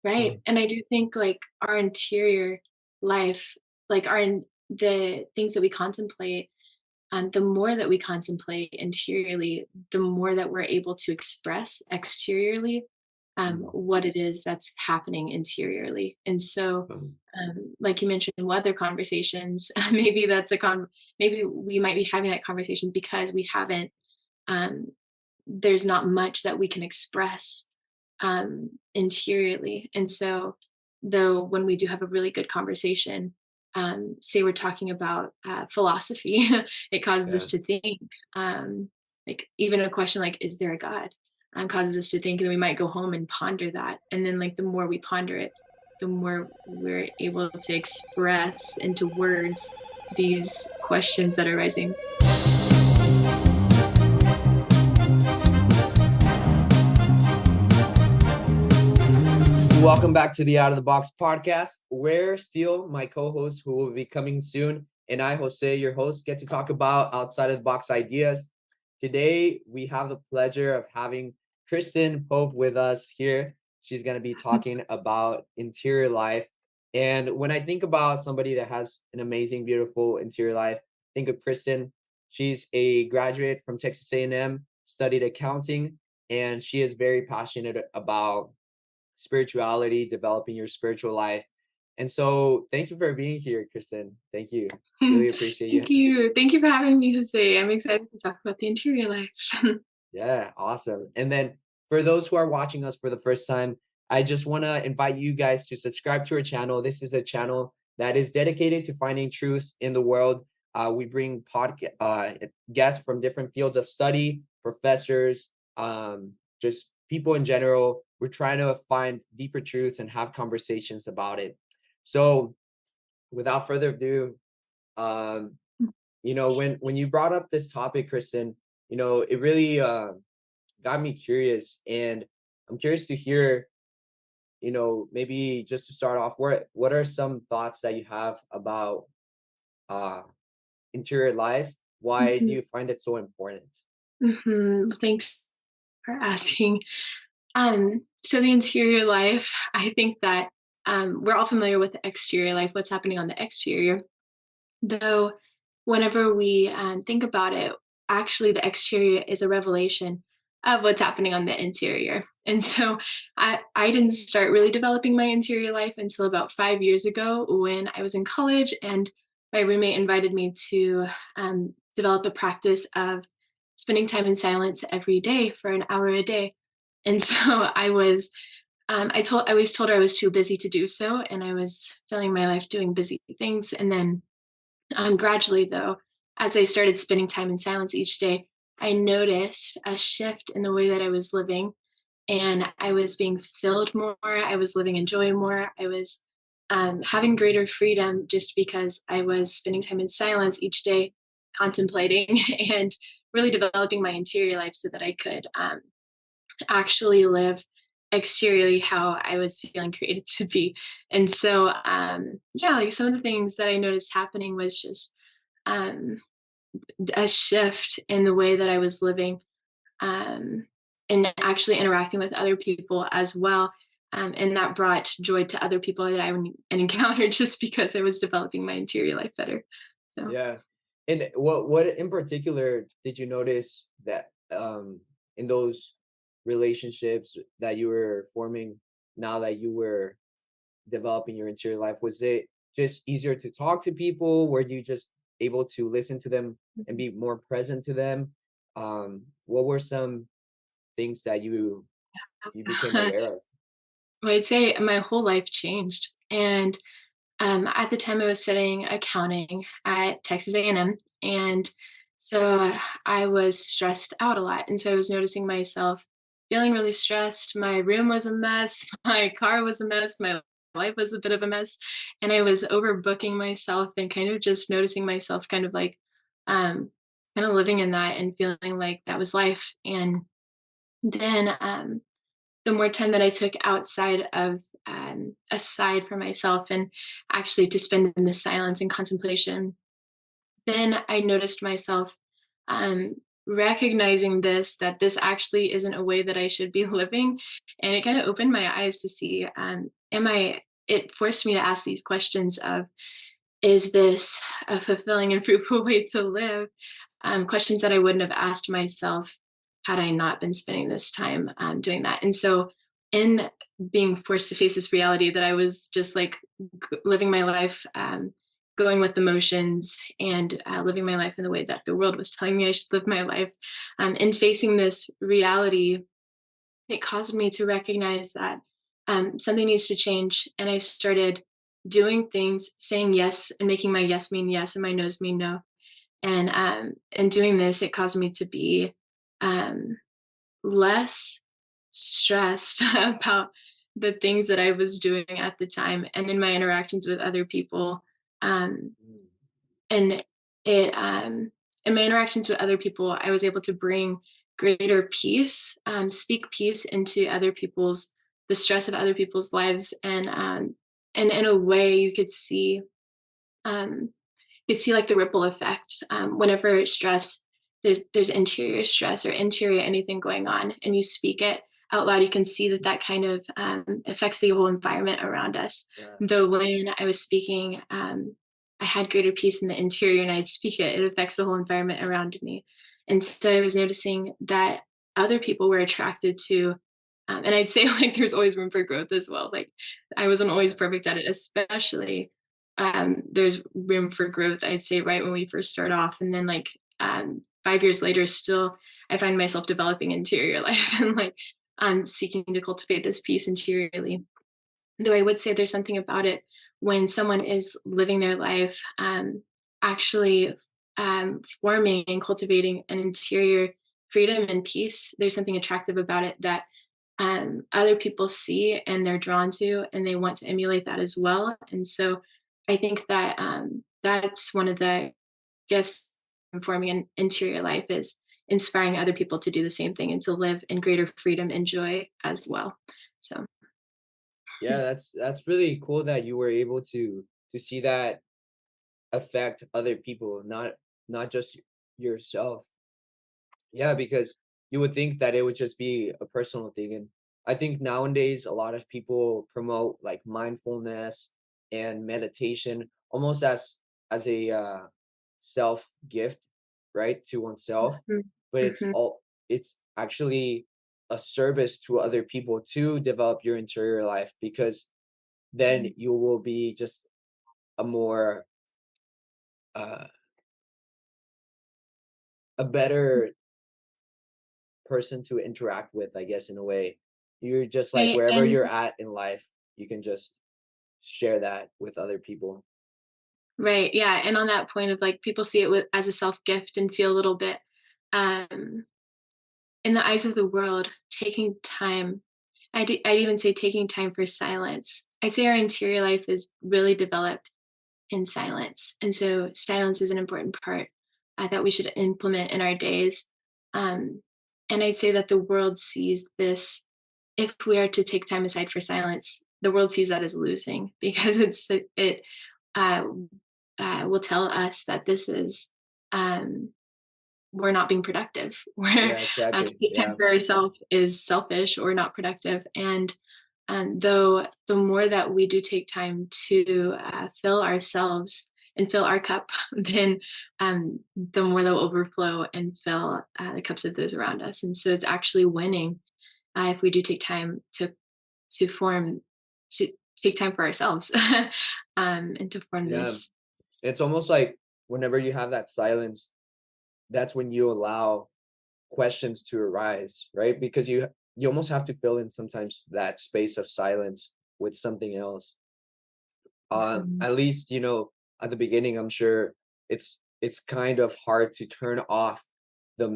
Right. And I do think like our interior life, like the things that we contemplate, the more that we contemplate interiorly, the more that we're able to express exteriorly Mm. what it is that's happening interiorly. And so, Um, like you mentioned, weather conversations, maybe maybe we might be having that conversation because we haven't. Um, there's not much that we can express interiorly. And so, though, when we do have a really good conversation, say we're talking about philosophy, it causes us yeah. to think. Like even a question like, "Is there a God?" Causes us to think, and then we might go home and ponder that. And then, like the more we ponder it, the more we're able to express into words these questions that are rising. Welcome back to the Out of the Box podcast, where Steele, my co-host, who will be coming soon, and I, Jose, your host, get to talk about outside of the box ideas. Today, we have the pleasure of having Kristin Popp with us here. She's going to be talking about interior life. And when I think about somebody that has an amazing, beautiful interior life, think of Kristin. She's a graduate from Texas A&M, studied accounting, and she is very passionate about spirituality, developing your spiritual life. And so thank you for being here, Kristen. Thank you. Really appreciate Thank you. you. Thank you for having me, Jose. I'm excited to talk about the interior life. Yeah, awesome. And then for those who are watching us for the first time, I just want to invite you guys to subscribe to our channel. This is a channel that is dedicated to finding truths in the world. We bring guests from different fields of study, professors, just people in general. We're trying to find deeper truths and have conversations about it. So, without further ado, um, when you brought up this topic, Kristen, it really got me curious, and I'm curious to hear, maybe just to start off, what are some thoughts that you have about uh interior life? Why do Mhm, you find it so important? Thanks for asking. So the interior life, I think that we're all familiar with the exterior life, what's happening on the exterior. Though, whenever we think about it, actually the exterior is a revelation of what's happening on the interior. And so I didn't start really developing my interior life until about 5 years ago when I was in college, and my roommate invited me to develop a practice of spending time in silence every day for an hour a day. And so I always told her I was too busy to do so, and I was filling my life doing busy things. And then gradually, though, as I started spending time in silence each day, I noticed a shift in the way that I was living, and I was being filled more. I was living in joy more. I was having greater freedom just because I was spending time in silence each day, contemplating and really developing my interior life so that I could actually live exteriorly how I was feeling created to be. And so, yeah, like some of the things that I noticed happening was just um, a shift in the way that I was living, um, and actually interacting with other people as well. And that brought joy to other people that I would encountered just because I was developing my interior life better. So, Yeah. And what in particular did you notice that in those relationships that you were forming now that you were developing your interior life? Was it just easier to talk to people? Were you just able to listen to them and mhm. be more present to them? What were some things that you became aware of? Well, I'd say my whole life changed. And at the time, I was studying accounting at Texas A&M, and so I was stressed out a lot. And so I was noticing myself feeling really stressed. My room was a mess. My car was a mess. My life was a bit of a mess, and I was overbooking myself and kind of just noticing myself, kind of like, um, kind of living in that and feeling like that was life. And then the more time that I took outside of aside for myself and actually to spend in the silence and contemplation, then I noticed myself um, recognizing that this actually isn't a way that I should be living. And it kind of opened my eyes to see, it forced me to ask these questions of, is this a fulfilling and fruitful way to live? Questions that I wouldn't have asked myself had I not been spending this time doing that. And so, in being forced to face this reality that I was just like living my life, going with the motions, and living my life in the way that the world was telling me I should live my life, and facing this reality, it caused me to recognize that something needs to change. And I started doing things, saying yes, and making my yes mean yes and my no's mean no. And doing this, it caused me to be um, less stressed about the things that I was doing at the time, and in my interactions with other people. Um, Mm. and it in my interactions with other people, I was able to bring greater peace, speak peace into other people's the stress of other people's lives. And in a way, um you could see like the ripple effect. Whenever stress, there's interior stress or interior anything going on, and you speak it out loud, you can see that kind of affects the whole environment around us. Yeah. Though when I was speaking, I had greater peace in the interior, and I'd speak it, it affects the whole environment around me. And so I was noticing that other people were attracted to, and I'd say like there's always room for growth as well. Like I wasn't always perfect at it, especially there's room for growth, I'd say, right when we first start off. And then like 5 years later, still I find myself developing interior life and like seeking to cultivate this peace interiorly. Though I would say there's something about it when someone is living their life, actually forming and cultivating an interior freedom and peace. There's something attractive about it that other people see and they're drawn to, and they want to emulate that as well. And so I think that that's one of the gifts in forming an interior life, is inspiring other people to do the same thing and to live in greater freedom and joy as well. So Yeah, that's really cool that you were able to see that affect other people, not just yourself. Yeah, because you would think that it would just be a personal thing. And I think nowadays a lot of people promote like mindfulness and meditation almost as a self gift, right, to oneself. mhm, But mhm, it's actually a service to other people to develop your interior life, because then mhm. you will be just a more uh a better person to interact with, I guess, in a way. You're just like Right. wherever And you're at in life, you can just share that with other people. right, yeah. And on that point of like people see it as a self gift and feel a little bit um in the eyes of the world, taking time, I'd even say taking time for silence. I'd say our interior life is really developed in silence. And so silence is an important part that we should implement in our days. Um, and I'd say that the world sees this, if we are to take time aside for silence, the world sees that as losing because it uh, will tell us that this is um, we're not being productive. We're Yeah, to exactly. take time Yeah. for ourselves is selfish or not productive. And though the more that we do take time to fill ourselves and fill our cup, then the more that will overflow and fill the cups of those around us. And so it's actually winning if we do take time to form to take time for ourselves and to form Yeah. this. It's almost like whenever you have that silence, that's when you allow questions to arise, right? Because you almost have to fill in sometimes that space of silence with something else. Mhm, At least, at the beginning, I'm sure it's kind of hard to turn off the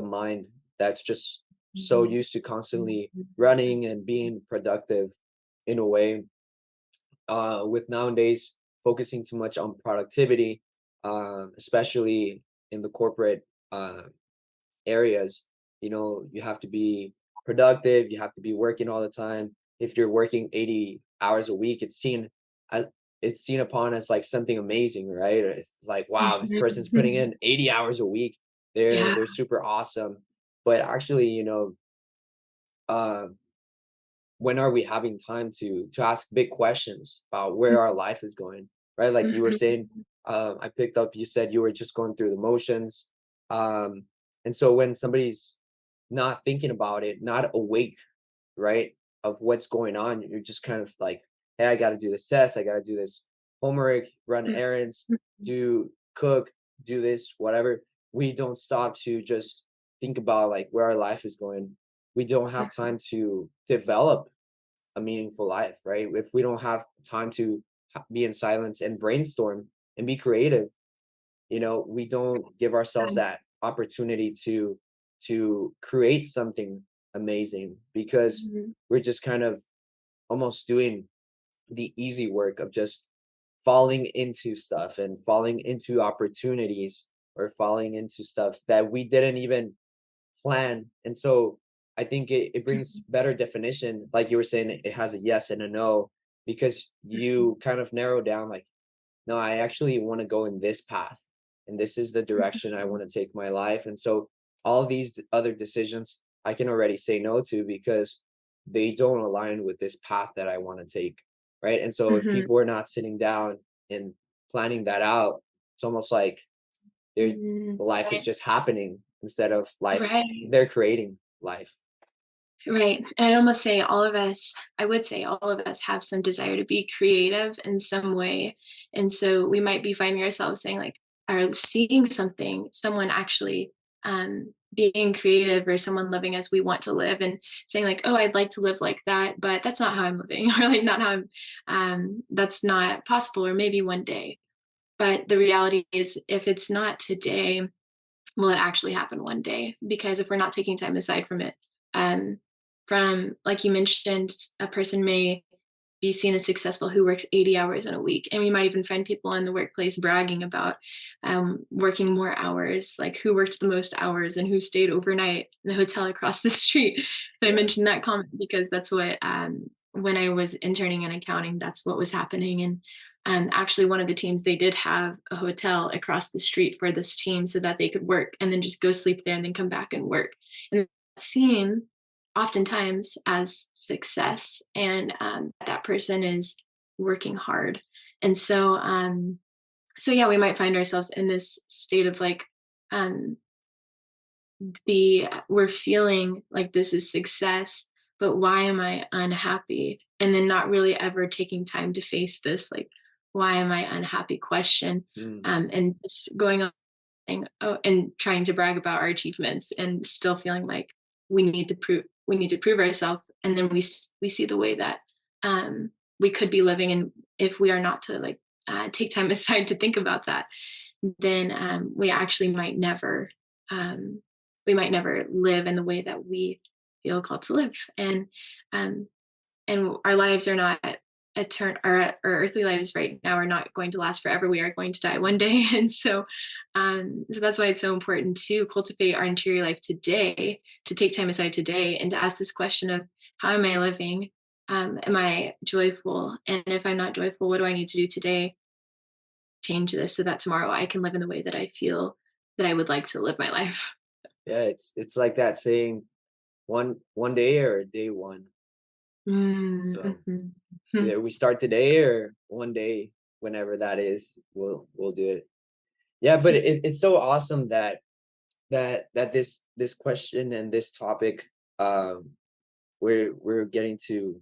mind that's just so mhm, used to constantly mhm, running and being productive in a way. With nowadays focusing too much on productivity, especially in the corporate areas. You have to be productive, you have to be working all the time. If you're working 80 hours a week, as it's seen upon as like something amazing, right? It's like, wow, this person's putting mhm. in 80 hours a week. Yeah. they're super awesome. But actually, um when are we having time to ask big questions about where our life is going, right? Like you were saying, Mhm. I picked up, you said you were just going through the motions. Um, and so when somebody's not thinking about it, not awake, right, of what's going on, you're just kind of like, hey, I got to do this test, I got to do this homework, run Mhm. errands, Mhm. do cook, do this, whatever. We don't stop to just think about like where our life is going. We don't have time to develop a meaningful life, right? If we don't have time to be in silence and brainstorm and be creative, we don't give ourselves that opportunity to create something amazing because Mhm. we're just kind of almost doing the easy work of just falling into stuff and falling into opportunities or falling into stuff that we didn't even plan. And so I think it brings Mhm. better definition. Like you were saying, it has a yes and a no because Mhm. you kind of narrow down like, no, I actually want to go in this path. And this is the direction I Mhm. want to take my life. And so all these other decisions I can already say no to because they don't align with this path that I want to take. Right. And so if Mhm. people are not sitting down and planning that out, it's almost like their Mhm. life is Right. just happening instead of life. Right. They're creating life. Right. And I'd almost say all of us, I would say all of us have some desire to be creative in some way. And so we might be finding ourselves saying, like, are seeing something, someone actually being creative or someone living as we want to live and saying, like, oh, I'd like to live like that, but that's not how I'm living, or like, not how that's not possible, or maybe one day. But the reality is, if it's not today, will it actually happen one day? Because if we're not taking time aside from it, um, from like you mentioned, a person may be seen as successful who works 80 hours in a week. And we might even find people in the workplace bragging about working more hours, like who worked the most hours and who stayed overnight in the hotel across the street. And I Yeah. mentioned that comment because that's what, when I was interning in accounting, that's what was happening. And actually, one of the teams, they did have a hotel across the street for this team so that they could work and then just go sleep there and then come back and work. And seen oftentimes as success, and that person is working hard. And so yeah, we might find ourselves in this state of like, um the we're feeling like this is success, but why am I unhappy? And then not really ever taking time to face this, like, why am I unhappy question, Mm, and just going on saying, oh, and trying to brag about our achievements and still feeling like we need to prove ourselves. And then we see the way that we could be living, and if we are not to like take time aside to think about that, then um, we might never live in the way that we feel called to live. Um, and our lives are not our earthly lives right now are not going to last forever. We are going to die one day. And so that's why it's so important to cultivate our interior life today, to take time aside today and to ask this question of, how am I living? Am I joyful? And if I'm not joyful, what do I need to do today, change this so that tomorrow I can live in the way that I feel that I would like to live my life? yeah, it's like that saying one day or day one. So Mhm. either we start today or one day, whenever that is, we'll do it. Yeah, but it's so awesome that this question and this topic, um we're getting to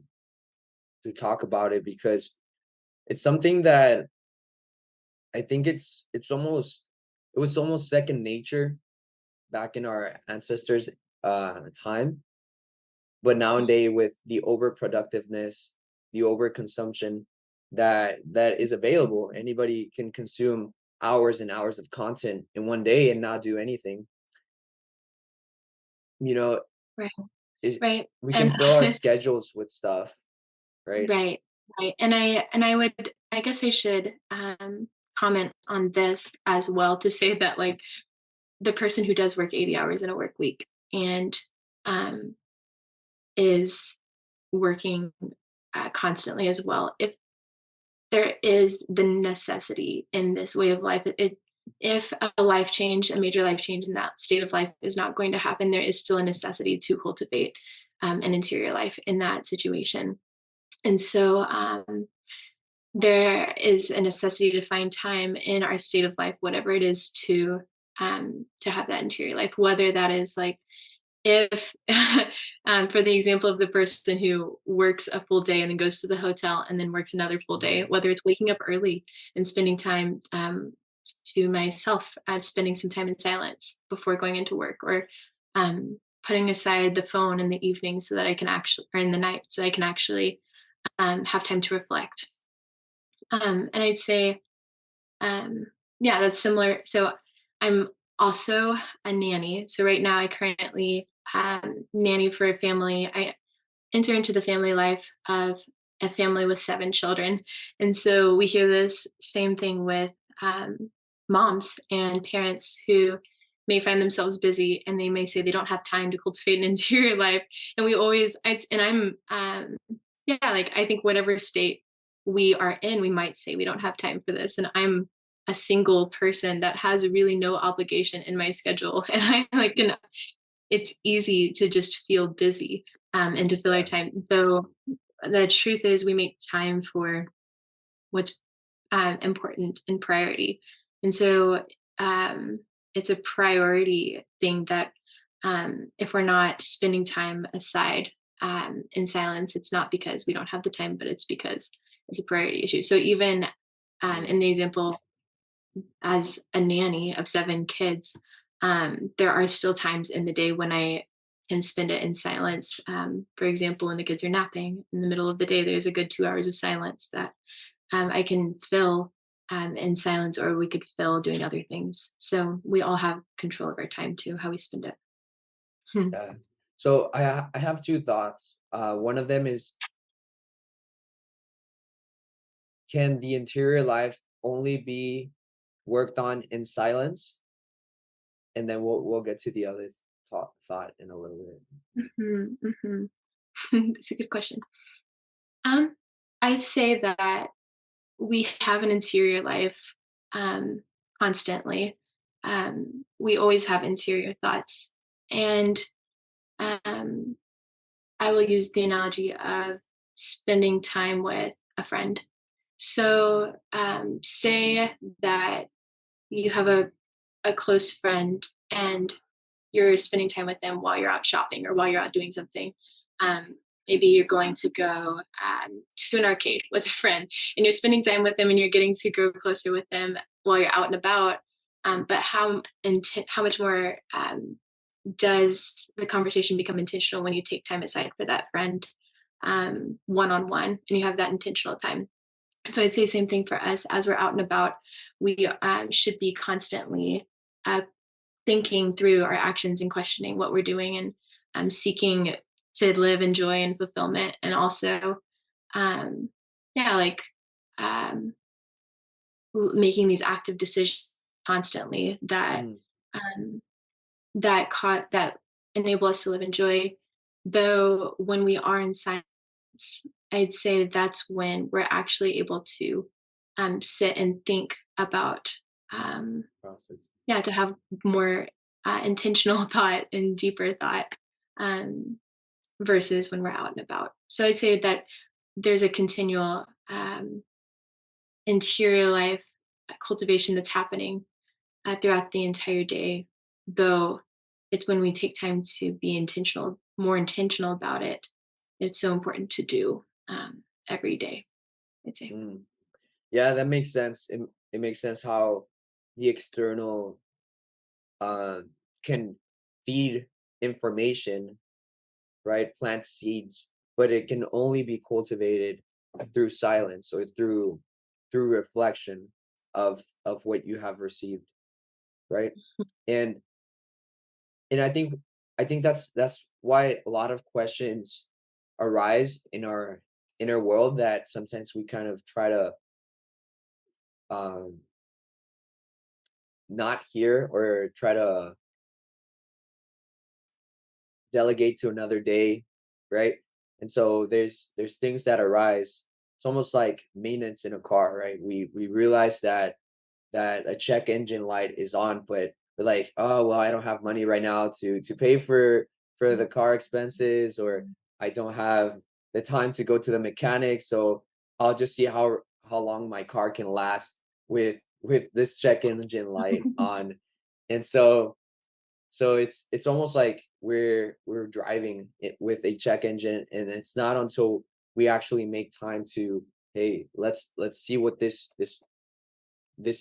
talk about it because it's something that I think it was almost second nature back in our ancestors time. But nowadays, with the overproductiveness, the overconsumption that is available, anybody can consume hours and hours of content in one day and not do anything. You know, Right, is right, we can and fill our schedules with stuff, right? right, right, and I guess I should, comment on this as well, to say that, like, the person who does work 80 hours in a work week and, um, is working, constantly as well, if there is the necessity in this way of life, if a life change, a major life change in that state of life is not going to happen, there is still a necessity to cultivate an interior life in that situation. And so there is a necessity to find time in our state of life, whatever it is, to have that interior life, whether that is like if for the example of the person who works a full day and then goes to the hotel and then works another full day, Mhm. whether it's waking up early and spending time to myself, spending some time in silence before going into work, or putting aside the phone in the evening so that I can actually, or in the night, so I can actually have time to reflect. And I'd say, um, yeah, that's similar. So I'm also a nanny. So right now I currently nanny for a family. I enter into the family life of a family with 7 children. And so we hear this same thing with moms and parents who may find themselves busy and they may say they don't have time to cultivate an interior life. And we always, and I'm, yeah, like I think whatever state we are in, we might say we don't have time for this. And I'm a single person that has really no obligation in my schedule. And I like, can it's easy to just feel busy and to fill our Yeah. time. Though the truth is, we make time for what's important and priority. And so it's a priority thing that if we're not spending time aside in silence, it's not because we don't have the time, but it's because it's a priority issue. So even Mm. in the example as a nanny of 7 kids, there are still times in the day when I can spend it in silence. For example, when the kids are napping in the middle of the day, there's a good 2 hours of silence that I can fill in silence, or we could fill doing other things. So we all have control of our time too, how we spend it. Hmm. Yeah. So I have two thoughts. One of them is, can the interior life only be worked on in silence? And then we'll get to the other thought in a little bit. Mhm, mhm. That's a good question. Um, I'd say that we have an interior life um, constantly. We always have interior thoughts. And um, I will use the analogy of spending time with a friend. So, say that you have a close friend and you're spending time with them while you're out shopping or while you're out doing something. Um, Maybe you're going to go to an arcade with a friend and you're spending time with them and you're getting to grow closer with them while you're out and about. But how much more does the conversation become intentional when you take time aside for that friend one on one and you have that intentional time? So I'd say the same thing for us as we're out and about. We should be constantly uh, thinking through our actions and questioning what we're doing and seeking to live in joy and fulfillment, and also um, yeah, like um, making these active decisions constantly that Mm. um, that enable us to live in joy. Though when we are in silence, I'd say that's when we're actually able to sit and think about um, Process. yeah, to have more intentional thought and deeper thought um, versus when we're out and about. So I'd say that there's a continual interior life cultivation that's happening throughout the entire day, though it's when we take time to be intentional, more intentional about it. It's so important to do every day, I'd say. Mm. Yeah, that makes sense. It makes sense how the external uh, can feed information, right? Plant seeds, but it can only be cultivated through silence or through reflection of what you have received, right? And and I think that's why a lot of questions arise in our inner world, that sometimes we kind of try to um not hear, or try to delegate to another day, right? And so there's things that arise. It's almost like maintenance in a car, right? We realize that that a check engine light is on, but we're like, oh well, I don't have money right now to pay for the car expenses, or I don't have the time to go to the mechanic, so I'll just see how long my car can last with this check engine light on. And so it's almost like we're driving it with a check engine, and it's not until we actually make time to, hey, let's see what this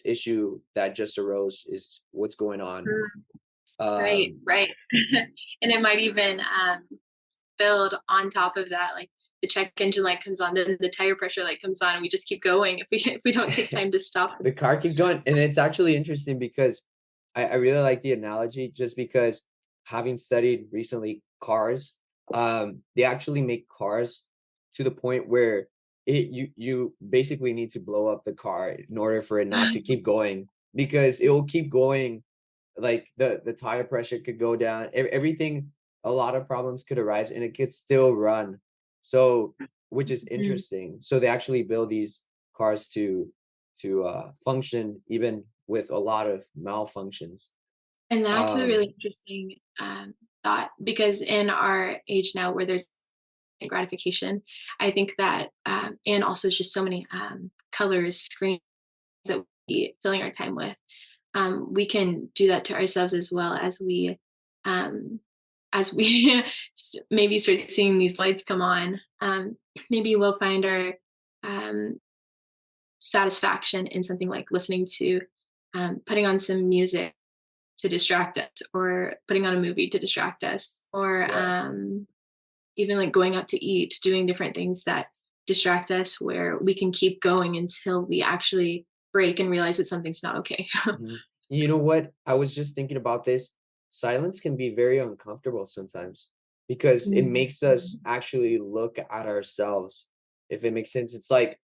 issue that just arose is, what's going on. Mm, right, um right. And it might even build on top of that, like the check engine light comes on, then the tire pressure light comes on, and we just keep going if we don't take time to stop. the car keeps going. And it's actually interesting because I really like the analogy, just because having studied recently cars, they actually make cars to the point where you basically need to blow up the car in order for it not to keep going, because it will keep going. Like the tire pressure could go down, everything, a lot of problems could arise and it could still run. So, which is Mhm. interesting. So they actually build these cars to function even with a lot of malfunctions. And that's a really um interesting thought, because in our age now where there's gratification, I think that, and also just so many colors, screens that we filling our time with, we can do that to ourselves as well um, as we maybe start seeing these lights come on. Maybe we'll find our um, satisfaction in something like listening to, putting on some music to distract us, or putting on a movie to distract us, or yeah. even like going out to eat, doing different things that distract us, where we can keep going until we actually break and realize that something's not okay. Mhm. You know what? I was just thinking about this. Silence can be very uncomfortable sometimes because it Mhm. makes us actually look at ourselves. If it makes sense, it's like,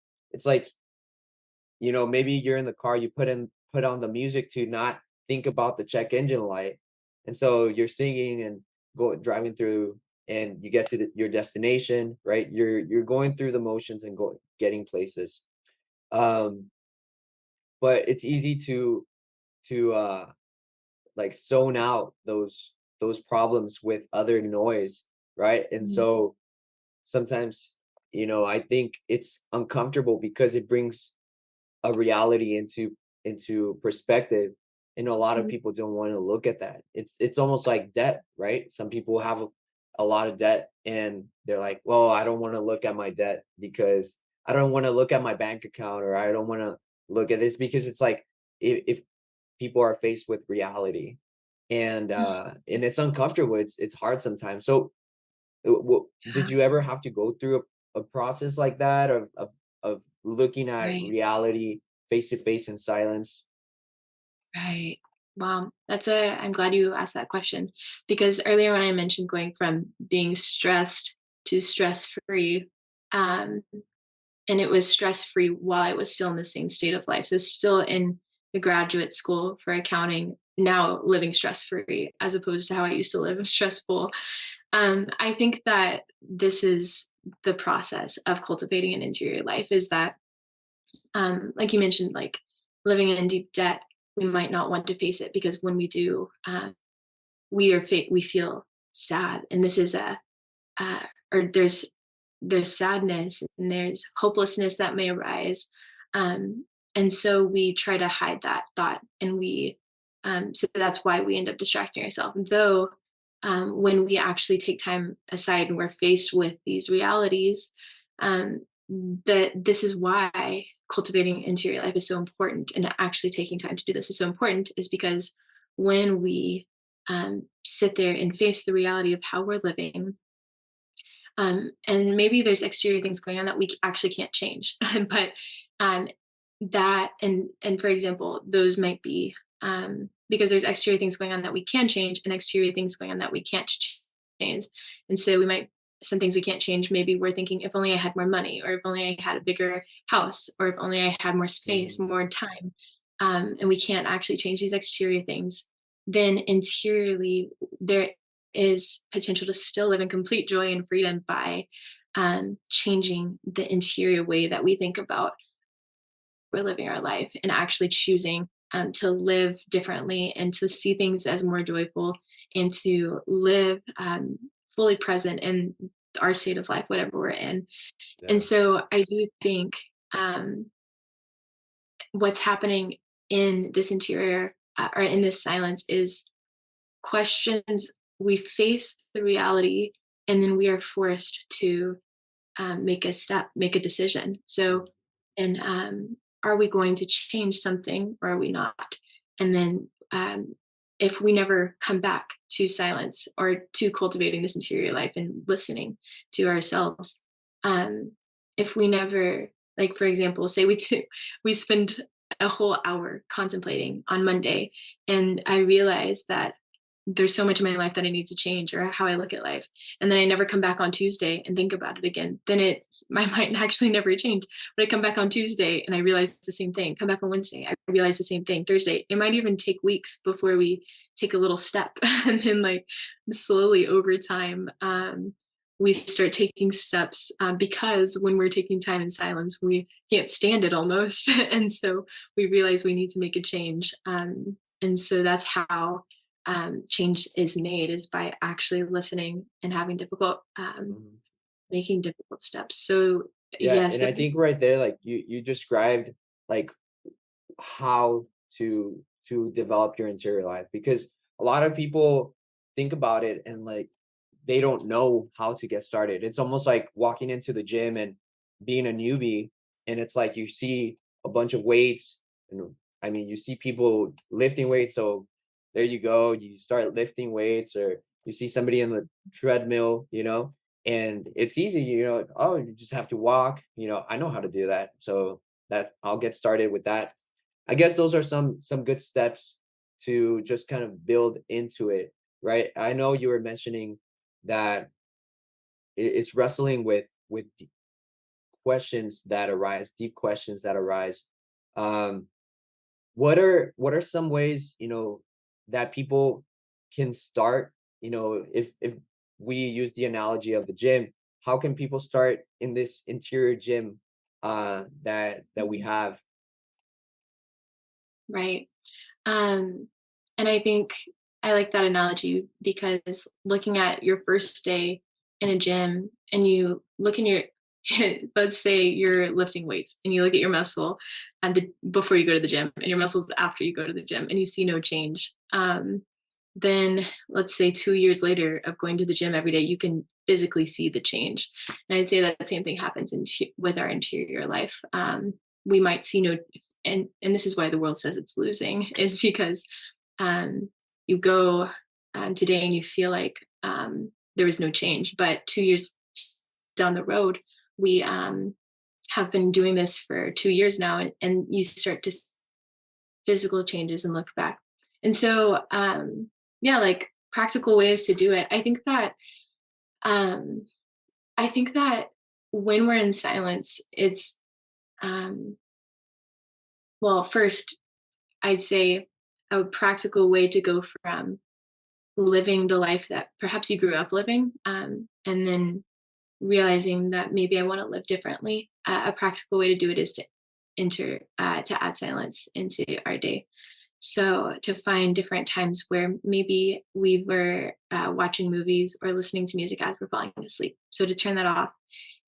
maybe you're in the car, you put on the music to not think about the check engine light. And so you're singing and driving through, and you get to your destination, right? You're going through the motions and getting places. Um, but it's easy to like zone out those problems with other noise, right? And Mhm. so sometimes, I think it's uncomfortable because it brings a reality into perspective, and a lot of Mhm. people don't want to look at that. It's almost like debt, right? Some people have a lot of debt, and they're like, well, I don't want to look at my debt because I don't want to look at my bank account, or I don't want to look at this, because it's like, if people are faced with reality, and it's uncomfortable, it's hard sometimes. So did Yeah, you ever have to go through a process like that of looking at right, reality face to face in silence? right. Wow, I'm glad you asked that question, because earlier when I mentioned going from being stressed to stress free, um, and it was stress free while I was still in the same state of life. So still in the graduate school for accounting, now living stress free as opposed to how I used to live stressful. I think that this is the process of cultivating an interior life, is that, like you mentioned, like living in deep debt, we might not want to face it, because when we do, we feel sad, and this is uh, or there's sadness and there's hopelessness that may arise, and so we try to hide that thought, and so that's why we end up distracting ourselves, though. When we actually take time aside and we're faced with these realities, um, that this is why cultivating interior life is so important, and actually taking time to do this is so important, is because when we sit there and face the reality of how we're living, and maybe there's exterior things going on that we actually can't change, but um, that and for example, those might be, because there's exterior things going on that we can change, and exterior things going on that we can't change, and so we might, some things we can't change. Maybe we're thinking, if only I had more money, or if only I had a bigger house, or if only I had more space, Mhm. more time, and we can't actually change these exterior things. Then interiorly, there is potential to still live in complete joy and freedom by changing the interior way that we think about we're living our life, and actually choosing to live differently and to see things as more joyful and to live fully present in our state of life, whatever we're in. And Yeah. so I do think um, what's happening in this interior or in this silence is questions. We face the reality, and then we are forced to make a step, make a decision. So, Mm. and are we going to change something or are we not? And then if we never come back to silence or to cultivating this interior life and listening to ourselves, um, if we never, like for example, say we spend a whole hour contemplating on Monday, and I realize that there's so much in my life that I need to change or how I look at life. And then I never come back on Tuesday and think about it again. Then it's my mind actually never changed. But I come back on Tuesday and I realize the same thing. Come back on Wednesday, I realize the same thing. Thursday, it might even take weeks before we take a little step. And then like slowly over time, we start taking steps because when we're taking time in silence, we can't stand it almost. And so we realize we need to make a change. And so that's how change is made, is by actually listening and having difficult Mhm. making difficult steps. So Yeah, yes, and I think right there, like you described like how to develop your interior life, because a lot of people think about it and like they don't know how to get started. It's almost like walking into the gym and being a newbie, and it's like you see a bunch of weights, and I mean you see people lifting weights, so there you go, you start lifting weights, or you see somebody in the treadmill, and it's easy, oh, you just have to walk, I know how to do that, so that I'll get started with that. I guess those are some good steps to just kind of build into it, right? I know you were mentioning that it's wrestling with questions that arise, deep questions that arise. Um, what are some ways, that people can start, if we use the analogy of the gym, how can people start in this interior gym that we Mhm. have? Right. Um, and I think I like that analogy because looking at your first day in a gym and you look in your let's say you're lifting weights and you look at your muscle and before you go to the gym and your muscles after you go to the gym and you see no change. Then let's say 2 years later of going to the gym every day, you can physically see the change. And I'd say that same thing happens with our interior life. We might see no, and this is why the world says it's losing, is because um, you go today and you feel like there was no change, but 2 years down the road, we have been doing this for 2 years now, and you start to physical changes and look back. And so, yeah, like practical ways to do it. Um, I think that when we're in silence, it's, um, well, first, I'd say a practical way to go from living the life that perhaps you grew up living, and then realizing that maybe I want to live differently. A practical way to do it is to add silence into our day. So to find different times where maybe we were watching movies or listening to music as we're falling asleep. So to turn that off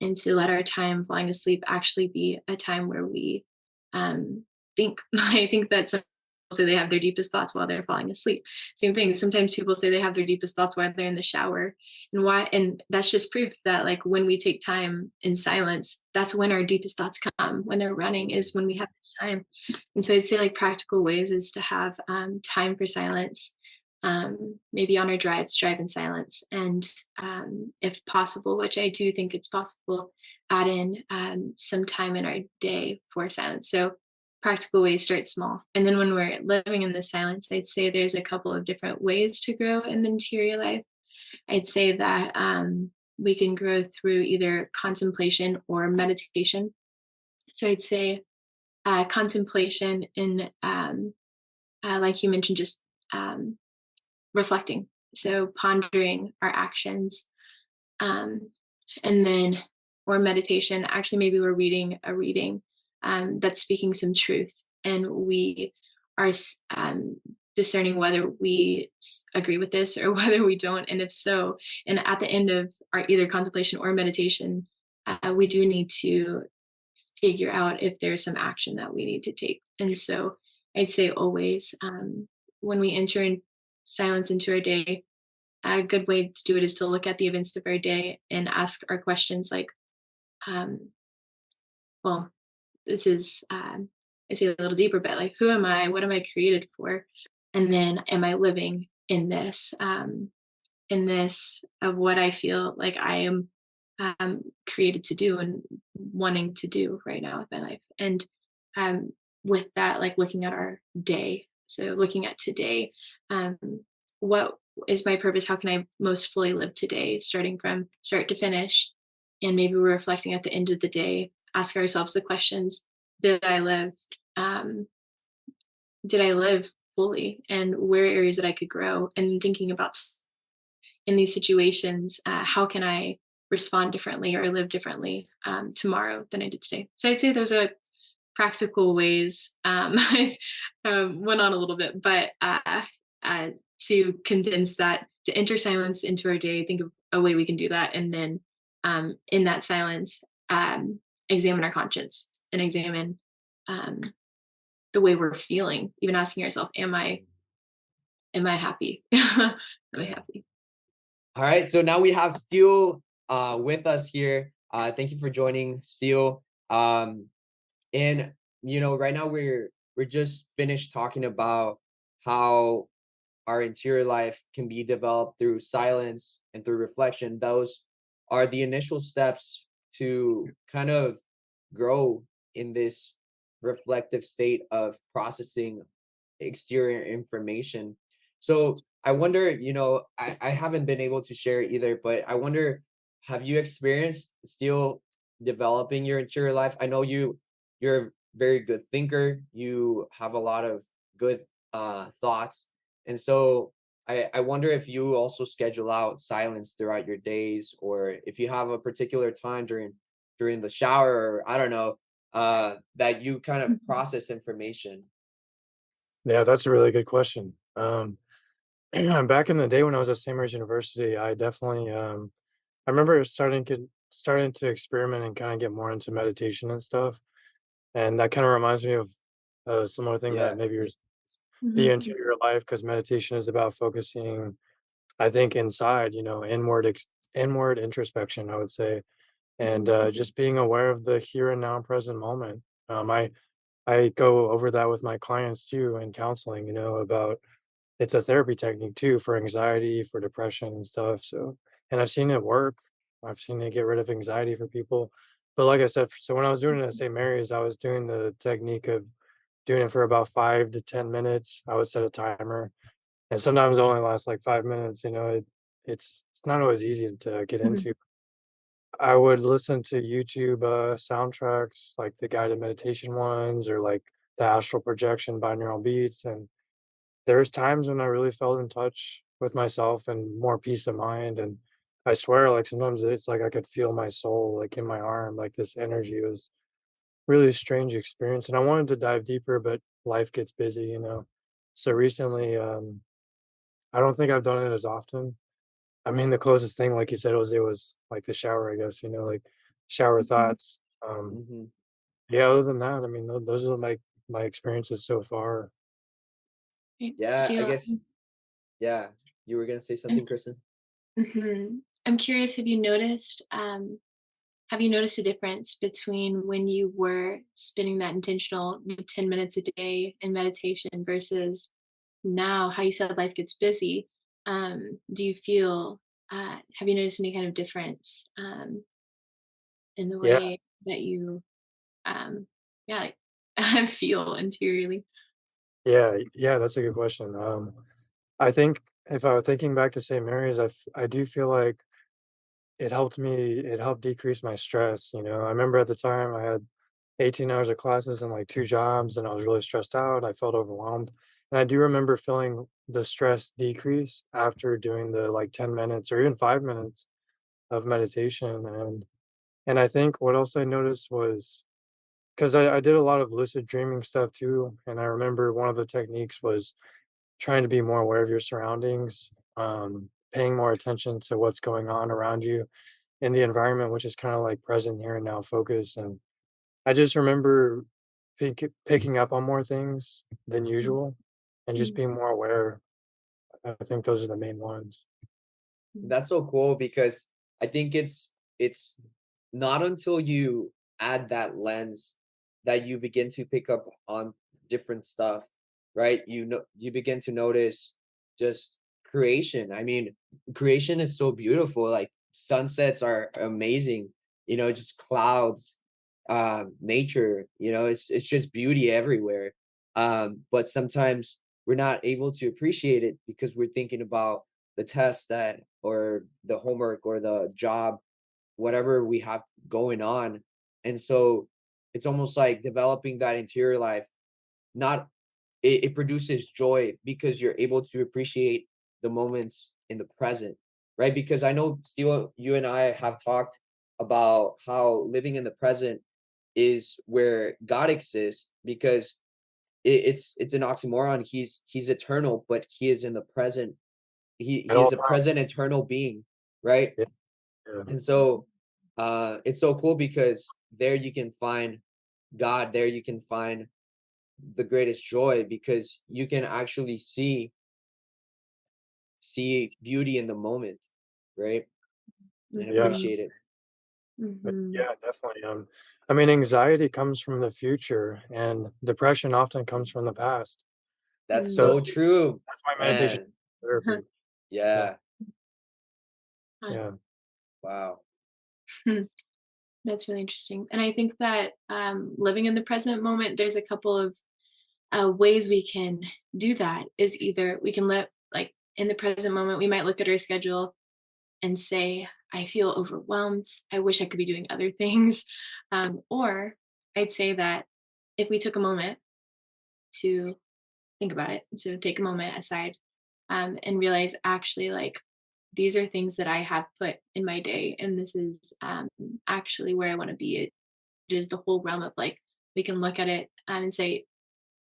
and to let our time falling asleep actually be a time where we think. I think that some people say they have their deepest thoughts while they're falling asleep. Same thing. Sometimes people say they have their deepest thoughts while they're in the shower. And why? And that's just proof that like when we take time in silence, that's when our deepest thoughts come. When they're running is when we have this time. And so I'd say like practical ways is to have time for silence. Maybe on our drives, drive in silence, and if possible, which I do think it's possible, add in some time in our day for silence. So practical ways start small, and then when we're living in the silence, I'd say there's a couple of different ways to grow in the interior life. I'd say that we can grow through either contemplation or meditation. So I'd say contemplation in, like you mentioned, just um, reflecting. So pondering our actions, um, and then, or meditation. Actually, maybe we're reading a reading that's speaking some truth, and we discerning whether we agree with this or whether we don't, and if so, and at the end of our either contemplation or meditation, we do need to figure out if there's some action that we need to take. And so I'd say always, when we enter in silence into our day, a good way to do it is to look at the events of our day and ask our questions like, um, well, this is, I say a little deeper, but like, who am I? What am I created for? And then am I living in this of what I feel like I am created to do and wanting to do right now with my life. And um, with that, like looking at our day. So looking at today, um, what is my purpose? How can I most fully live today, starting from start to finish? And maybe we're reflecting at the end of the day, ask ourselves the questions: Did I live? Um, did I live fully? And where are areas that I could grow? And thinking about in these situations, how can I respond differently or live differently tomorrow than I did today? So I'd say those are practical ways. I went on a little bit, but to condense that, to enter silence into our day, think of a way we can do that. And then in that silence, examine our conscience and examine um, the way we're feeling, even asking ourselves, am I happy? Am I Yeah. happy? All right, so now we have Steele with us here. Thank you for joining, Steele. And right now we're just finished talking about how our interior life can be developed through silence and through reflection. Those are the initial steps to kind of grow in this reflective state of processing exterior information. So I wonder, I haven't been able to share it either, but I wonder, have you experienced still developing your interior life? I know you're a very good thinker. You have a lot of good thoughts. And so I wonder if you also schedule out silence throughout your days, or if you have a particular time during the shower, or I don't know, that you kind of Mhm. process information. Yeah, that's a really good question. Back in the day when I was at St. Mary's University, I definitely I remember starting to experiment and kind of get more into meditation and stuff. And that kind of reminds me of a similar thing that Yeah. maybe you're the Mhm. interior life, because meditation is about focusing, I think, inside, inward introspection, I would say, and Mhm. just being aware of the here and now present moment. I go over that with my clients too in counseling, about it's a therapy technique too for anxiety, for depression and stuff. So, and I've seen it work. I've seen it get rid of anxiety for people. But like I said, so when I was doing it at St. Mary's, I was doing the technique of doing it for about 5 to 10 minutes. I would set a timer, and sometimes it only lasts like 5 minutes. It's not always easy to get Mhm. into. I would listen to YouTube soundtracks, like the guided meditation ones, or like the astral projection binaural beats, and there's times when I really felt in touch with myself and more peace of mind. And I swear, like sometimes it's like I could feel my soul like in my arm, like this energy. It was really strange experience. And I wanted to dive deeper, but life gets busy. So recently, I don't think I've done it as often. I mean, the closest thing, like you said, was like the shower, I guess, like shower Mhm. thoughts. Hmm. Yeah, other than that, I mean, those are my experiences so far. Right. Yeah, I Still, guess. Yeah, you were gonna say something, Kristen? I'm curious. Have you noticed a difference between when you were spending that intentional 10 minutes a day in meditation versus now? How you said life gets busy. Do you feel? Have you noticed any kind of difference in the Yeah, way that you, yeah, like I feel interiorly? yeah, that's a good question. I think if I were thinking back to St. Mary's, I do feel like it helped decrease my stress. I remember at the time I had 18 hours of classes and like two jobs, and I was really stressed out. I felt overwhelmed. And I do remember feeling the stress decrease after doing the like 10 minutes or even 5 minutes of meditation. And I think what else I noticed was because I did a lot of lucid dreaming stuff too, and I remember one of the techniques was trying to be more aware of your surroundings, paying more attention to what's going on around you in the environment, which is kind of like present here and now focus. And I just remember picking up on more things than usual and just Mhm. being more aware. I think those are the main ones. That's so cool because I think it's not until you add that lens that you begin to pick up on different stuff, right? You know, you begin to notice just creation. I mean, creation is so beautiful. Like sunsets are amazing, just clouds, nature, it's just beauty everywhere. But sometimes we're not able to appreciate it because we're thinking about the test that or the homework or the job, whatever we have going on. And so it's almost like developing that interior life, not it produces joy because you're able to appreciate the moments in the present, right? Because I know Steve, you and I have talked about how living in the present is where God exists because it's an oxymoron. He's eternal, but he is in the present. At He all is a present times. eternal being, right? Yeah. Yeah. And so it's so cool because there you can find God, there you can find the greatest joy because you can actually see beauty in the moment, right? And Yeah. Mhm. appreciate it. Mhm. Yeah, definitely. I mean, anxiety comes from the future, and depression often comes from the past. That's So Mhm. so true, that's why meditation man. is therapy. Yeah, Yeah. Huh. yeah, Wow. Hmm. That's really interesting. And I think that living in the present moment, there's a couple of ways we can do that. Is either we can let, like, in the present moment, we might look at our schedule and say, I feel overwhelmed. I wish I could be doing other things. Or I'd say that if we took a moment to think about it, to take a moment aside and realize actually, like, these are things that I have put in my day, and this is actually where I want to be. It is the whole realm of, like, we can look at it and say,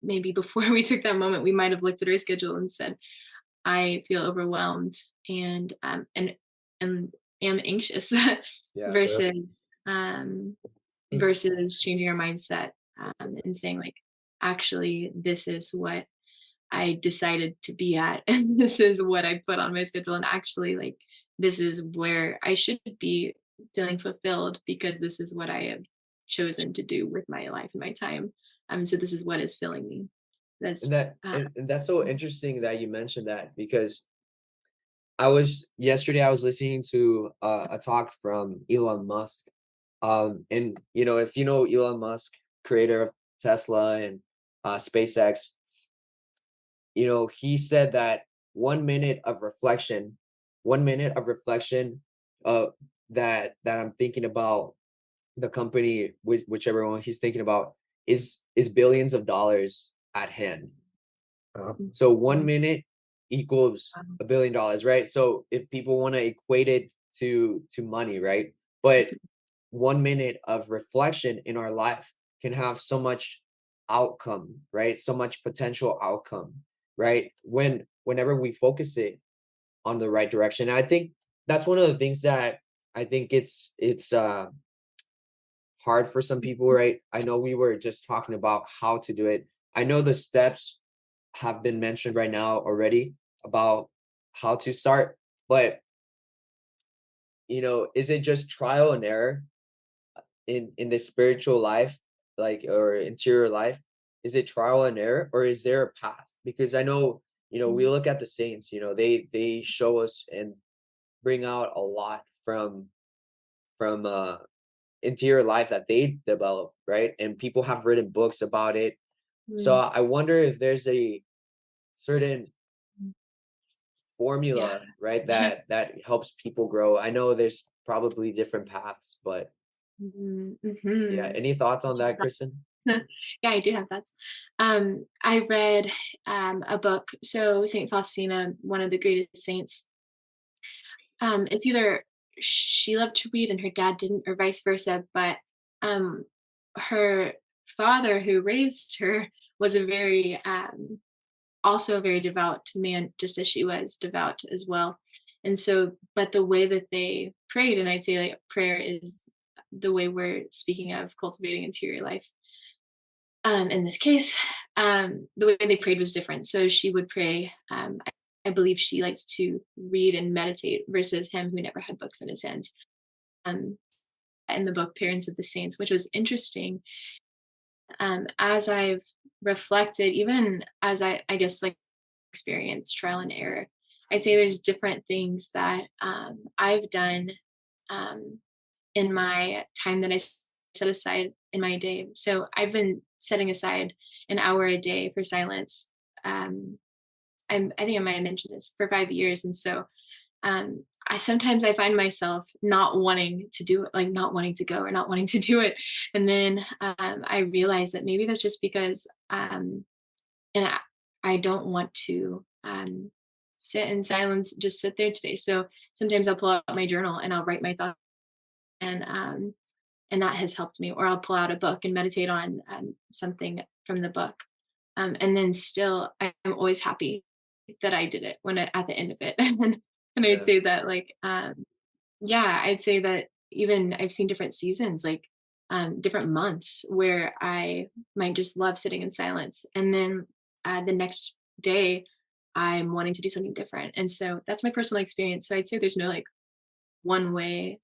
maybe before we took that moment, we might have looked at our schedule and said, I feel overwhelmed and am anxious Yeah. yeah, versus um, versus changing our mindset and saying, like, actually, this is what I decided to be at, and this is what I put on my schedule, and actually, like, this is where I should be feeling fulfilled because this is what I have chosen to do with my life and my time. So this is what is filling me. And That's that and that's so interesting that you mentioned that because I was listening to a talk from Elon Musk. And if you know Elon Musk, creator of Tesla and SpaceX, he said that 1 minute of reflection, 1 minute of reflection, uh, that I'm thinking about the company, whichever one he's thinking about, is billions of dollars at hand. uh, So 1 minute equals $1 billion, right? So if people want to equate it to money, right? But 1 minute of reflection in our life can have so much outcome, right? So much potential outcome, right? Whenever we focus it on the right direction. And I think that's one of the things that I think it's hard for some people, right? I know we were just talking about how to do it. I know the steps have been mentioned right now already about how to start, but is it just trial and error in the spiritual life, like, or interior life? Is it trial and error, or is there a path? Because I know, we look at the saints, they show us and bring out a lot from interior life that they develop, right? And people have written books about it. So Mm, I wonder if there's a certain yeah. formula, right, that helps people grow. I know there's probably different paths, but Mhm, yeah, mhm. any thoughts on that, Kristen? Yeah, I do have thoughts. I read a book. So Saint Faustina, one of the greatest saints, it's either she loved to read and her dad didn't, or vice versa. But um, her father who raised her was a very also a very devout man, just as she was devout as well. And so, but the way that they prayed, and I'd say like prayer is the way we're speaking of cultivating interior life. In this case, the way they prayed was different. So she would pray. I believe she liked to read and meditate versus him who never had books in his hands. Um, in the book Parents of the Saints, which was interesting. As I've reflected, even as I guess like experience trial and error, I'd say there's different things that I've done um, in my time that set aside in my day. So I've been setting aside an hour a day for silence. I think I might have mentioned this for 5 years, and so I find myself not wanting to do it, like not wanting to go or not wanting to do it, and then I realize that maybe that's just because and I don't want to sit in silence, just sit there today. So sometimes I'll pull out my journal and I'll write my thoughts, and and that has helped me. Or I'll pull out a book and meditate on something from the book, and then still I'm always happy that I did it at the end of it. And I'd Yeah. say that like yeah, I'd say that even I've seen different seasons, like different months where I might just love sitting in silence, and then the next day I'm wanting to do something different. And so that's my personal experience. So I'd say there's no like one way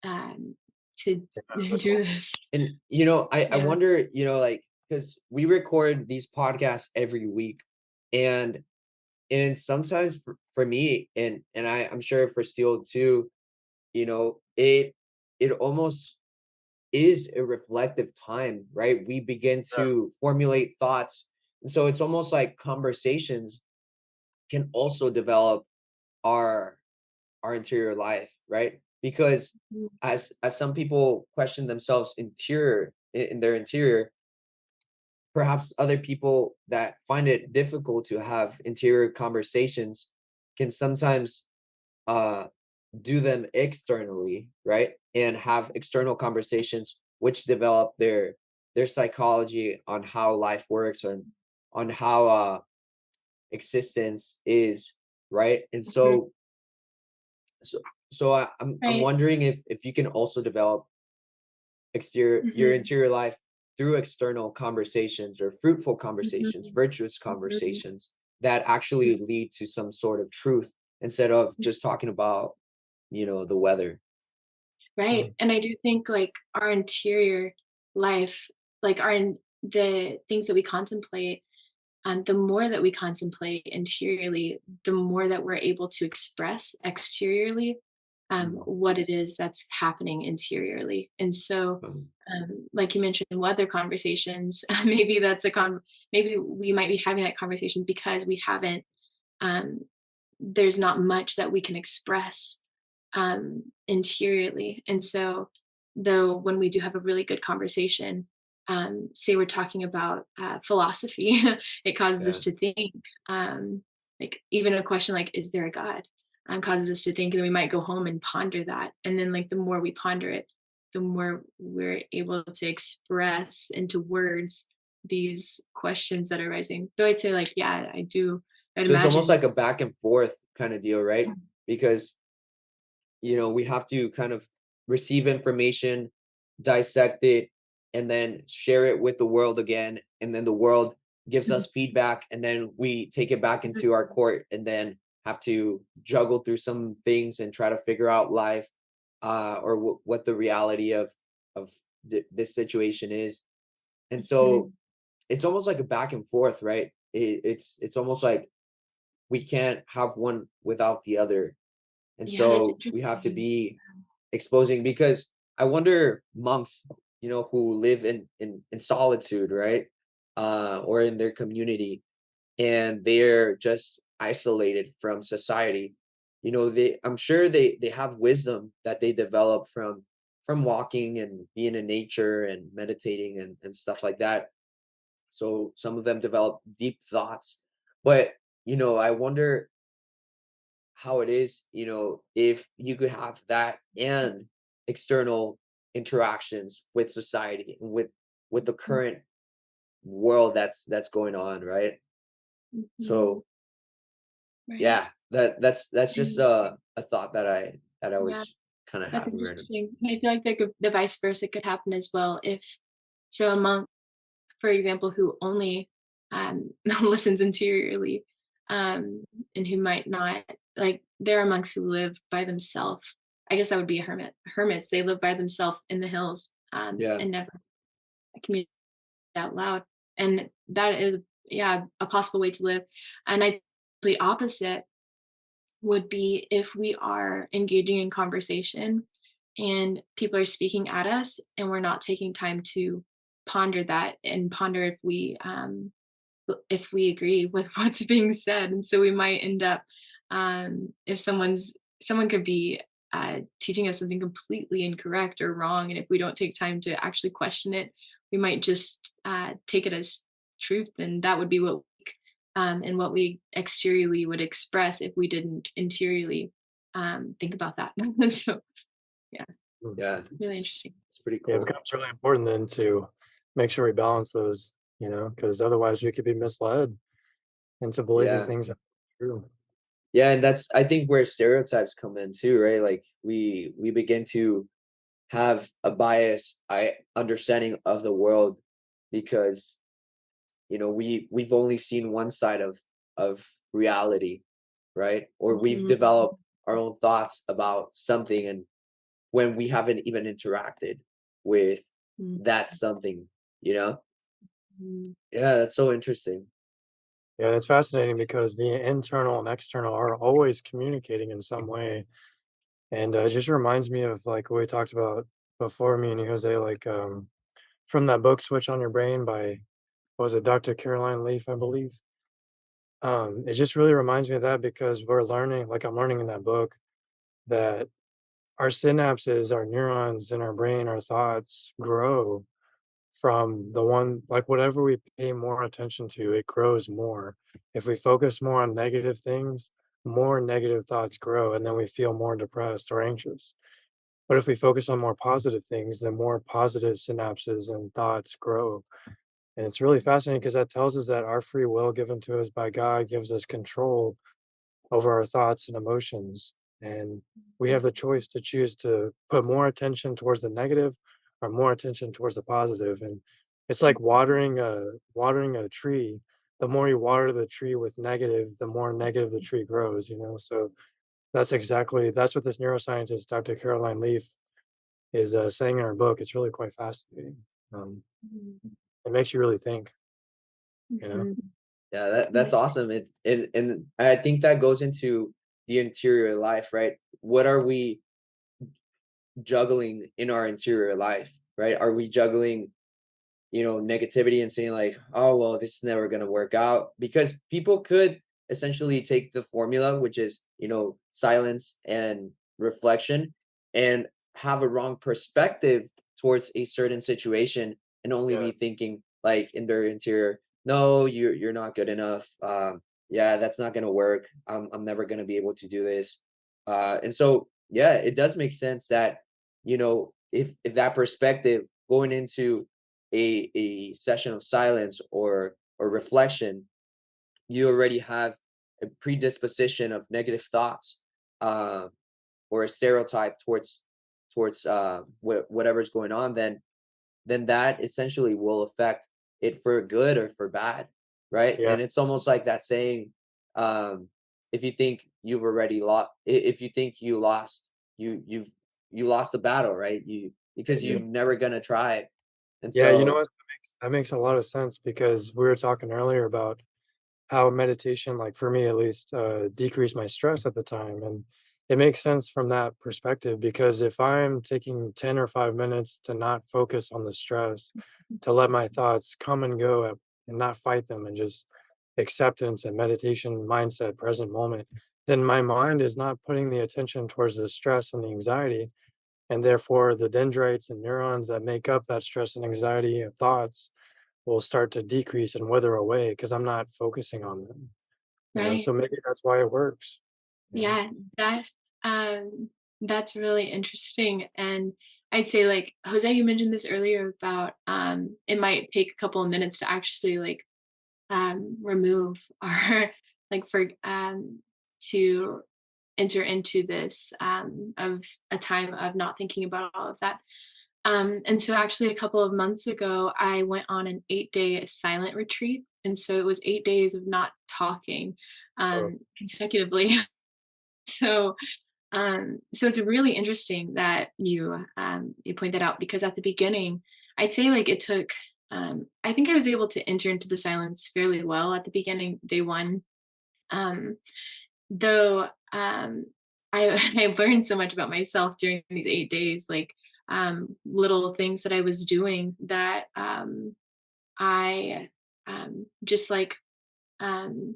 um to Yeah, that's do awesome. this. And I Yeah. wonder, like, because we record these podcasts every week, and sometimes for me, and I'm sure for Steele too, it almost is a reflective time, right? We begin Yeah, to formulate thoughts, and so it's almost like conversations can also develop our interior life, right? Because Mhm. as some people question themselves in their interior, perhaps other people that find it difficult to have interior conversations can sometimes uh do them externally, right? And have external conversations which develop their psychology on how life works, on how existence is, right? And Mhm. so I'm Right. wondering if you can also develop your Hmm. interior life through external conversations, or fruitful conversations, Hmm. virtuous Hmm. conversations that actually lead to some sort of truth, instead of just talking about the weather. mm, Right. And I do think like our interior life, like the things that we contemplate, the more that we contemplate interiorly, the more that we're able to express exteriorly Mm, what it is that's happening interiorly. And so, um, like you mentioned, weather conversations, maybe maybe we might be having that conversation because we haven't. Um, there's not much that we can express interiorly. And so, though, when we do have a really good conversation, say we're talking about philosophy, it causes yeah. us to think. Like even a question like, "Is there a God?" Causes us to think, and then we might go home and ponder that. And then, like the more we ponder it, the more we're able to express into words these questions that are rising. So I'd say, like, yeah, I do. I'd So it's almost imagine. like a back and forth kind of deal, right? Because we have to kind of receive information, dissect it, and then share it with the world again. And then the world gives us feedback, and then we take it back into our court, and then have to juggle through some things and try to figure out life, or what the reality of this situation is. And so Mhm. it's almost like a back and forth, right? It's almost like we can't have one without the other, and Yeah, that's so we have to interesting. be exposing, because I wonder monks, who live in solitude, right? Or in their community, and they're just isolated from society. I'm sure they have wisdom that they develop from walking and being in nature and meditating and stuff like that. So some of them develop deep thoughts. But I wonder how it is, if you could have that and external interactions with society and with with the current world that's going on, right? Mhm. So Right. yeah, that's just And a thought that I yeah, was kind of that's having right now. interesting. And I feel like the vice versa could happen as well if so a monk, for example, who only listens interiorly, and who might not like there are monks who live by themselves. I guess that would be a hermit. Hermits, they live by themselves in the hills, Yeah, and never communicate out loud. And that is, yeah, a possible way to live. And I the opposite would be if we are engaging in conversation and people are speaking at us and we're not taking time to ponder that and ponder if we agree with what's being said. And so we might end up if someone could be teaching us something completely incorrect or wrong, and if we don't take time to actually question it, we might just take it as truth, and that would be what and what we exteriorly would express if we didn't interiorly think about that. So yeah, Mm. yeah, really interesting. it's pretty Yeah, it cool. becomes really important then to make sure we balance those, because otherwise we could be misled into believing Yeah. things that aren't true. Yeah, and that's I think where stereotypes come in too, right? Like we begin to have a bias I understanding of the world because we've only seen one side of reality, right? Or we've Mhm, developed our own thoughts about something and when we haven't even interacted with mhm, that something, you know? mhm, Yeah, that's so interesting. Yeah, it's fascinating because the internal and external are always communicating in some way. And it just reminds me of like what we talked about before, me and you, Jose, like from that book Switch on Your Brain by, what was it, Dr. Caroline Leaf, I believe. It just really reminds me of that because we're learning, like I'm learning in that book, that our synapses, our neurons in our brain, our thoughts grow from the one, like whatever we pay more attention to, it grows more. If we focus more on negative things, more negative thoughts grow, and then we feel more depressed or anxious. But if we focus on more positive things, then more positive synapses and thoughts grow. And it's really fascinating because that tells us that our free will given to us by God gives us control over our thoughts and emotions. And we have the choice to choose to put more attention towards the negative or more attention towards the positive. And it's like watering a tree. The more you water the tree with negative, the more negative the tree grows. So that's what this neuroscientist, Dr. Caroline Leaf, is saying in her book. It's really quite fascinating. Um, mhm, it makes you really think. mhm. Yeah, that's Really. awesome. And I think that goes into the interior life, right? What are we juggling in our interior life, right? Are we juggling negativity and saying like, oh, well, this is never going to work out because people could essentially take the formula, which is, silence and reflection and have a wrong perspective towards a certain situation and only Yeah. be thinking like in their interior, no, you're not good enough. Yeah, that's not going to work. I'm never going to be able to do this. And so, yeah, it does make sense that, if that perspective going into a session of silence or reflection, you already have a predisposition of negative thoughts, uh, or a stereotype towards whatever's going on, then that essentially will affect it for good or for bad, right? Yeah. And it's almost like that saying, if you think you've already lost, if you think you lost, you lost the battle, right? Because Yeah. you're never gonna try. And Yeah, you so know what? That makes a lot of sense because we were talking earlier about how meditation, like for me at least, decreased my stress at the time. And it makes sense from that perspective because if I'm taking 10 or 5 minutes to not focus on the stress, to let my thoughts come and go and not fight them and just acceptance and meditation mindset, present moment, then my mind is not putting the attention towards the stress and the anxiety. And therefore, the dendrites and neurons that make up that stress and anxiety and thoughts will start to decrease and wither away because I'm not focusing on them. Right. So maybe that's why it works. Yeah, that um that's really interesting. And I'd say like Jose, you mentioned this earlier about it might take a couple of minutes to actually like remove our like for to enter into this of a time of not thinking about all of that. And so actually a couple of months ago, I went on an 8-day silent retreat. And so it was 8 days of not talking Oh, consecutively. So so it's really interesting that you point that out because at the beginning, I'd say like it took I think I was able to enter into the silence fairly well at the beginning, day one. Um, though I I learned so much about myself during these 8 days, like little things that I was doing that I just like um,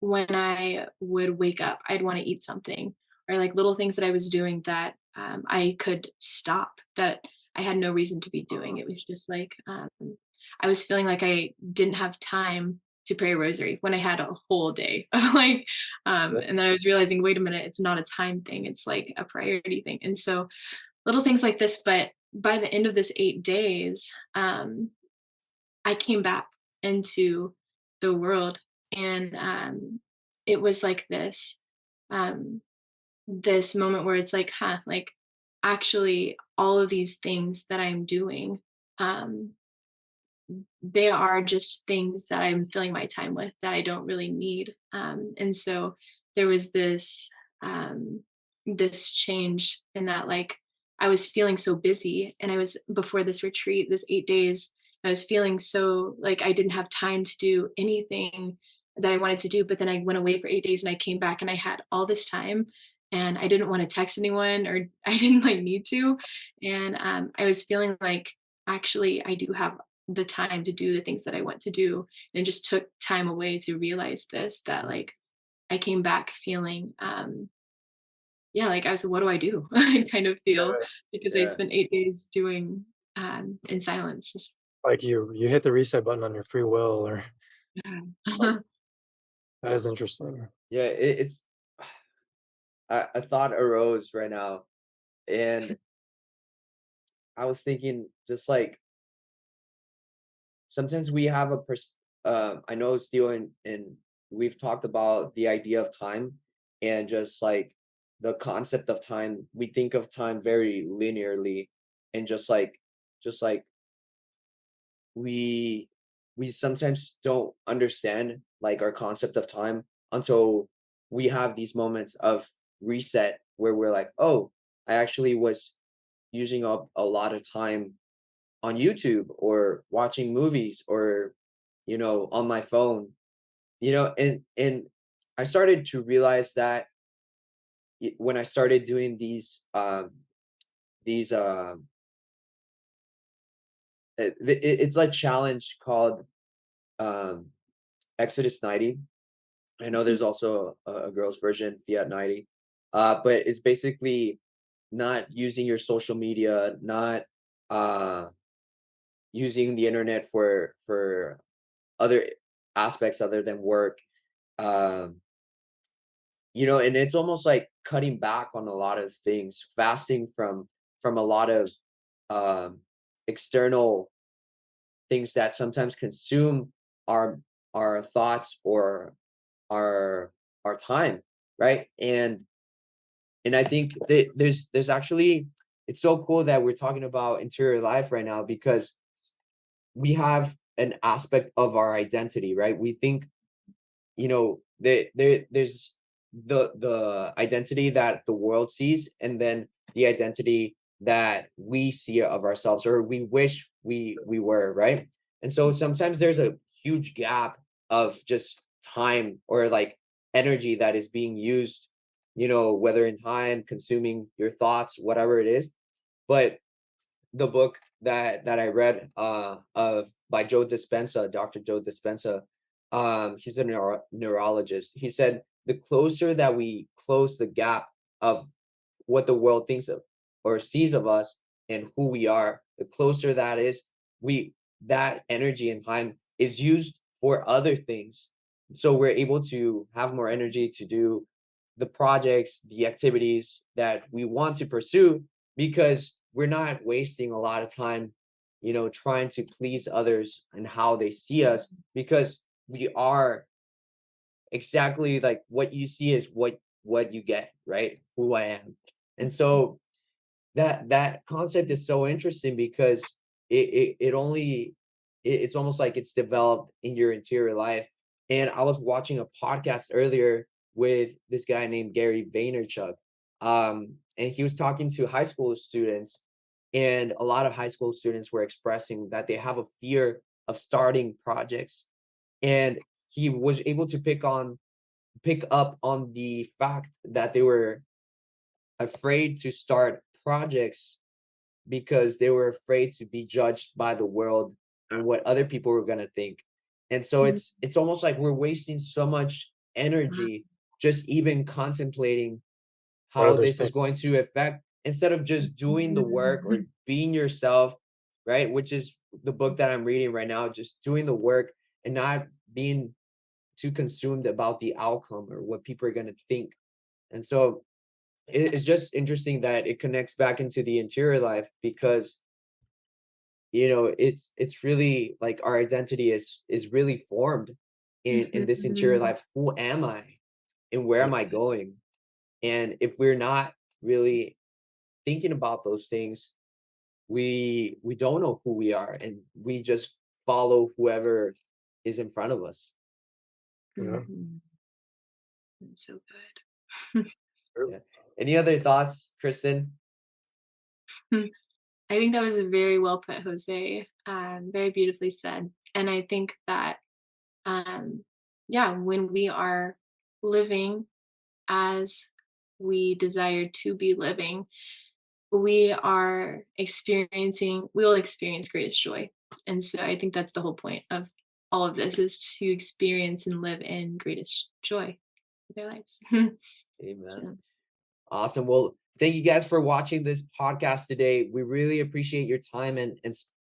when I would wake up, I'd want to eat something, or like little things that I was doing that I could stop, that I had no reason to be doing. It was just like I was feeling like I didn't have time to pray a rosary when I had a whole day of like, yeah. and then I was realizing, wait a minute, it's not a time thing, it's like a priority thing. And so little things like this, but by the end of this 8 days, I came back into the world and it was like um this moment where it's like, huh, like actually all of these things that I'm doing, um they are just things that I'm filling my time with that I don't really need. And so there was um, this change in that, like, I was feeling so busy, and I was before this retreat, this 8 days, I was feeling so like I didn't have time to do anything that I wanted to do. But then I went away for 8 days, and I came back, and I had all this time, and I didn't want to text anyone, or I didn't like need to, and I was feeling like actually I do have the time to do the things that I want to do. And it just took time away to realize this, that like I came back feeling yeah, like I was, what do I do? I kind of feel Yeah, because I'd Yeah. spent 8 days doing in silence. Just like you hit the reset button on your free will, or like yeah. that is interesting. Yeah, it's a thought arose right now, and I was thinking just like sometimes we have a I know Steele and we've talked about the idea of time and just like the concept of time. We think of time very linearly, and just like we we sometimes don't understand like our concept of time until we have these moments of reset where we're like, oh, I actually was using up a lot of time on YouTube or watching movies or on my phone, and I started to realize that when I started doing these it's like challenge called um Exodus 90. I know there's also a girl's version, Fiat 90. But it's basically not using your social media, not uh using the internet for other aspects other than work. Um, and it's almost like cutting back on a lot of things, fasting from a lot of um external things that sometimes consume our our thoughts or our our time, right? And I think that there's actually, it's so cool that we're talking about interior life right now because we have an aspect of our identity, right? We think, there's the identity that the world sees, and then the identity that we see of ourselves or we wish we were, right? And so sometimes there's a huge gap of just time or like energy that is being used, whether in time consuming your thoughts, whatever it is. But the book that I read of by Joe Dispenza, Dr. Joe Dispenza, he's a neurologist. He said the closer that we close the gap of what the world thinks of or sees of us and who we are, the closer that is, we that energy and time is used for other things. So we're able to have more energy to do the projects, the activities that we want to pursue because we're not wasting a lot of time, trying to please others and how they see us, because we are exactly like what you see is what you get, right? Who I am. And so that concept is so interesting because it's almost like it's developed in your interior life. And I was watching a podcast earlier with this guy named Gary Vaynerchuk. And he was talking to high school students, and a lot of high school students were expressing that they have a fear of starting projects. And he was able to pick up on the fact that they were afraid to start projects because they were afraid to be judged by the world and what other people were going to think. And so Mhm. it's almost like we're wasting so much energy just even contemplating What how others this is think. going to affect, instead of just doing the work or being yourself, right? Which is the book that I'm reading right now, just doing the work and not being too consumed about the outcome or what people are going to think. And so it's just interesting that it connects back into the interior life, because it's really like our identity is really formed in this interior Mhm. life. Who am I and where Yeah. am I going? And if we're not really thinking about those things, we don't know who we are, and we just follow whoever is in front of us. Yeah. Mhm. That's so good. True. Yeah. Any other thoughts, Kristen? I think that was very well put, Jose. Very beautifully said. And I think that, um, yeah, when we are living as we desire to be living, we will experience greatest joy. And so I think that's the whole point of all of this, is to experience and live in greatest joy of their lives. Amen. So, Awesome. Well, thank you guys for watching this podcast today. We really appreciate your time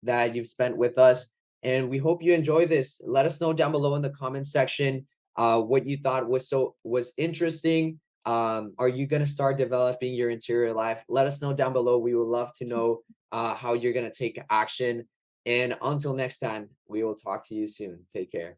that you've spent with us. And we hope you enjoy this. Let us know down below in the comment section what you thought was interesting. Are you going to start developing your interior life? Let us know down below. We would love to know how you're going to take action. And until next time, we will talk to you soon. Take care.